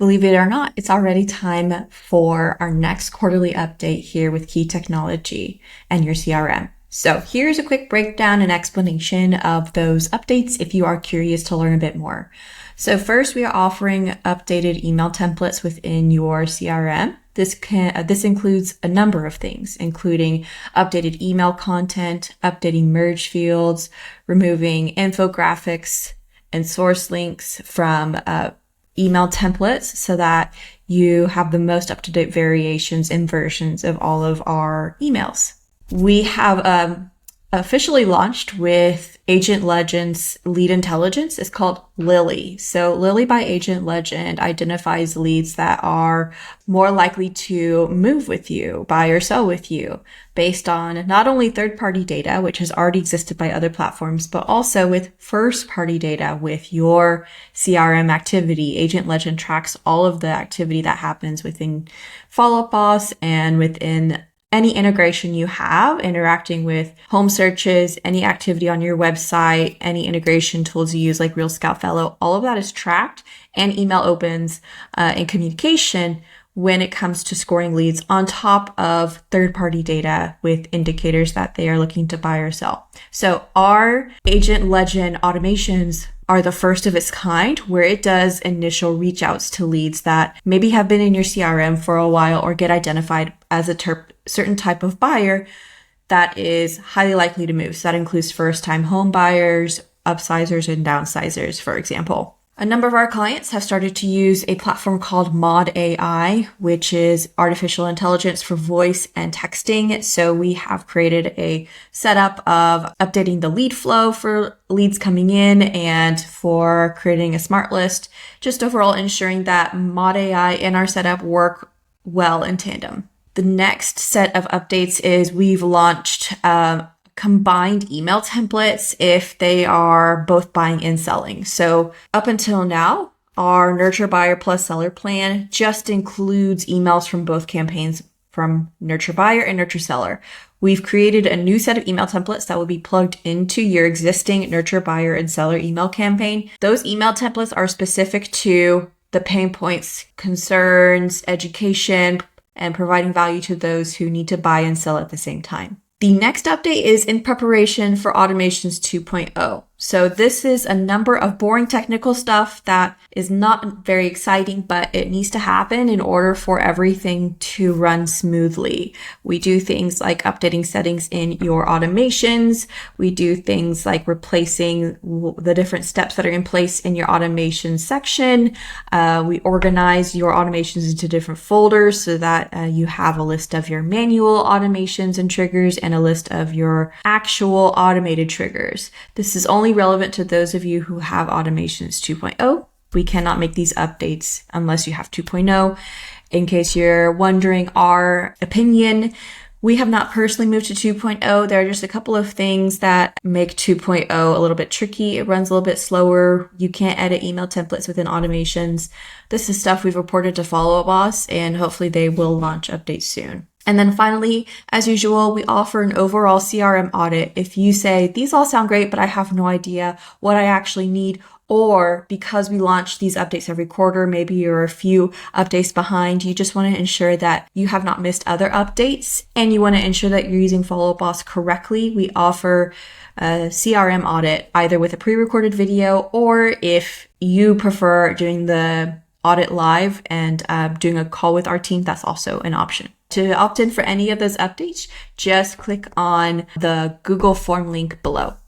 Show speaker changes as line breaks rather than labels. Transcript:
Believe it or not, it's already time for our next quarterly update here with Key Technology and your CRM. So here's a quick breakdown and explanation of those updates if you are curious to learn a bit more. So first, we are offering updated email templates within your CRM. This includes a number of things, including updated email content, updating merge fields, removing infographics and source links from email templates so that you have the most up-to-date variations and versions of all of our emails. We have officially launched with Agent Legend's lead intelligence. It's called Lily. So Lily by Agent Legend identifies leads that are more likely to move with you, buy or sell with you, based on not only third-party data, which has already existed by other platforms, but also with first-party data with your CRM activity. Agent Legend tracks all of the activity that happens within Follow Up Boss and within any integration you have interacting with home searches, any activity on your website, any integration tools you use like Real Scout Fellow, all of that is tracked, and email opens and communication when it comes to scoring leads on top of third-party data with indicators that they are looking to buy or sell. So our Agent Legend automations are the first of its kind, where it does initial reach outs to leads that maybe have been in your CRM for a while or get identified as a certain type of buyer that is highly likely to move. So that includes first-time home buyers, upsizers, and downsizers, for example. A number of our clients have started to use a platform called Mod AI, which is artificial intelligence for voice and texting. So we have created a setup of updating the lead flow for leads coming in and for creating a smart list, just overall ensuring that Mod AI and our setup work well in tandem. The next set of updates is we've launched combined email templates if they are both buying and selling. So up until now, our Nurture Buyer plus Seller plan just includes emails from both campaigns from Nurture Buyer and Nurture Seller. We've created a new set of email templates that will be plugged into your existing Nurture Buyer and Seller email campaign. Those email templates are specific to the pain points, concerns, education, and providing value to those who need to buy and sell at the same time. The next update is in preparation for Automations 2.0. So this is a number of boring technical stuff that is not very exciting, but it needs to happen in order for everything to run smoothly. We do things like updating settings in your automations. We do things like replacing the different steps that are in place in your automation section. We organize your automations into different folders so that you have a list of your manual automations and triggers and a list of your actual automated triggers. This is only relevant to those of you who have Automations 2.0. We cannot make these updates unless you have 2.0. In case you're wondering our opinion, we have not personally moved to 2.0. There are just a couple of things that make 2.0 a little bit tricky. It runs a little bit slower. You can't edit email templates within automations. This is stuff we've reported to Follow Up Boss, and hopefully they will launch updates soon. And then finally, as usual, we offer an overall CRM audit. If you say, these all sound great, but I have no idea what I actually need, or because we launch these updates every quarter, maybe you're a few updates behind, you just want to ensure that you have not missed other updates, and you want to ensure that you're using Follow Up Boss correctly, we offer a CRM audit, either with a pre-recorded video, or if you prefer doing the audit live and doing a call with our team, that's also an option. To opt in for any of those updates, just click on the Google form link below.